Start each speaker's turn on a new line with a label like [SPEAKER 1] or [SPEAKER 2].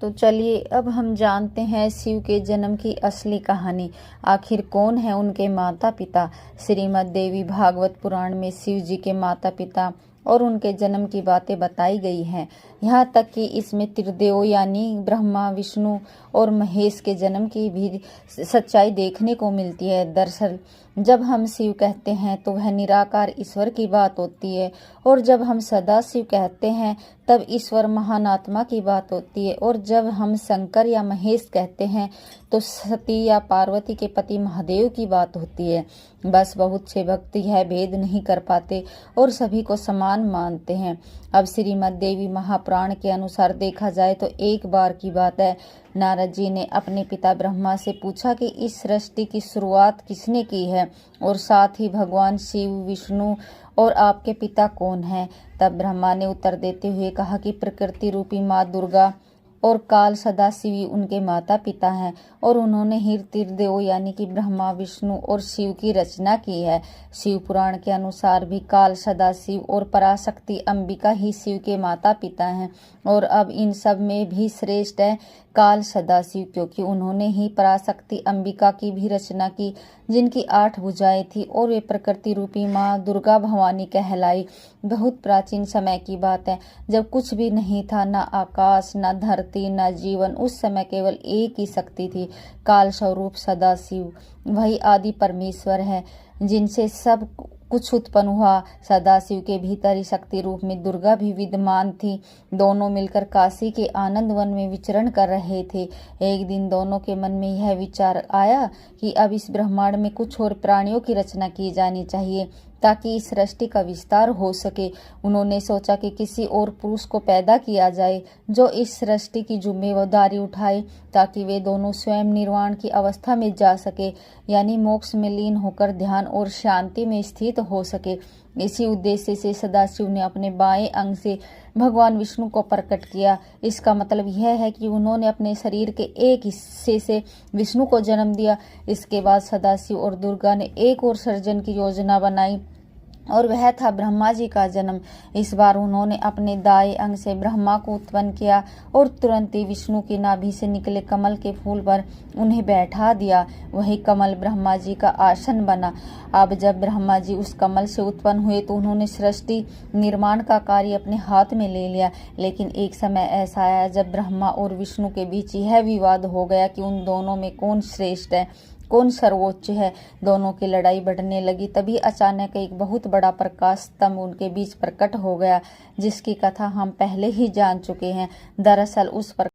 [SPEAKER 1] तो चलिए अब हम जानते हैं शिव के जन्म की असली कहानी। आखिर कौन है उनके माता पिता। श्रीमद् देवी भागवत पुराण में शिव जी के माता पिता और उनके जन्म की बातें बताई गई हैं। यहाँ तक कि इसमें त्रिदेव यानी ब्रह्मा, विष्णु और महेश के जन्म की भी सच्चाई देखने को मिलती है। दरअसल जब हम शिव कहते हैं तो वह निराकार ईश्वर की बात होती है, और जब हम सदाशिव कहते हैं तब ईश्वर महान आत्मा की बात होती है, और जब हम शंकर या महेश कहते हैं तो सती या पार्वती के पति महादेव की बात होती है। बस बहुत से भक्त यह भेद नहीं कर पाते और सभी को समान मानते हैं। अब श्रीमद् देवी महापुराण के अनुसार देखा जाए तो एक बार की बात है, नारद जी ने अपने पिता ब्रह्मा से पूछा कि इस सृष्टि की शुरुआत किसने की है, और साथ ही भगवान शिव, विष्णु और आपके पिता कौन हैं। तब ब्रह्मा ने उत्तर देते हुए कहा कि प्रकृति रूपी माँ दुर्गा और काल सदाशिव उनके माता पिता हैं, और उन्होंने ही त्रिदेव यानी कि ब्रह्मा, विष्णु और शिव की रचना की है। शिव पुराण के अनुसार भी काल सदाशिव और पराशक्ति अंबिका ही शिव के माता पिता हैं, और अब इन सब में भी श्रेष्ठ है काल सदाशिव, क्योंकि उन्होंने ही पराशक्ति अंबिका की भी रचना की, जिनकी 8 भुजाएं थी और वे प्रकृति रूपी माँ दुर्गा भवानी कहलाई। बहुत प्राचीन समय की बात है, जब कुछ भी नहीं था, ना आकाश, ना धरती, ना जीवन। उस समय केवल एक ही शक्ति थी, काल स्वरूप सदाशिव। वही आदि परमेश्वर है जिनसे सब कुछ उत्पन्न हुआ। सदाशिव के भीतर ही शक्ति रूप में दुर्गा भी विद्यमान थी। दोनों मिलकर काशी के आनंद वन में विचरण कर रहे थे। एक दिन दोनों के मन में यह विचार आया कि अब इस ब्रह्मांड में कुछ और प्राणियों की रचना की जानी चाहिए ताकि इस सृष्टि का विस्तार हो सके। उन्होंने सोचा कि किसी और पुरुष को पैदा किया जाए जो इस सृष्टि की जिम्मेदारी उठाए, ताकि वे दोनों स्वयं निर्वाण की अवस्था में जा सके, यानी मोक्ष में लीन होकर ध्यान और शांति में स्थित हो सके। इसी उद्देश्य से सदाशिव ने अपने बाएं अंग से भगवान विष्णु को प्रकट किया। इसका मतलब यह है कि उन्होंने अपने शरीर के एक हिस्से से विष्णु को जन्म दिया। इसके बाद सदाशिव और दुर्गा ने एक और सृजन की योजना बनाई, और वह था ब्रह्मा जी का जन्म। इस बार उन्होंने अपने दाएं अंग से ब्रह्मा को उत्पन्न किया और तुरंत ही विष्णु की नाभि से निकले कमल के फूल पर उन्हें बैठा दिया। वही कमल ब्रह्मा जी का आसन बना। अब जब ब्रह्मा जी उस कमल से उत्पन्न हुए तो उन्होंने सृष्टि निर्माण का कार्य अपने हाथ में ले लिया। लेकिन एक समय ऐसा आया जब ब्रह्मा और विष्णु के बीच यह विवाद हो गया कि उन दोनों में कौन श्रेष्ठ है, कौन सर्वोच्च है। दोनों की लड़ाई बढ़ने लगी। तभी अचानक एक बहुत बड़ा प्रकाश स्तंभ उनके बीच प्रकट हो गया, जिसकी कथा हम पहले ही जान चुके हैं। दरअसल उस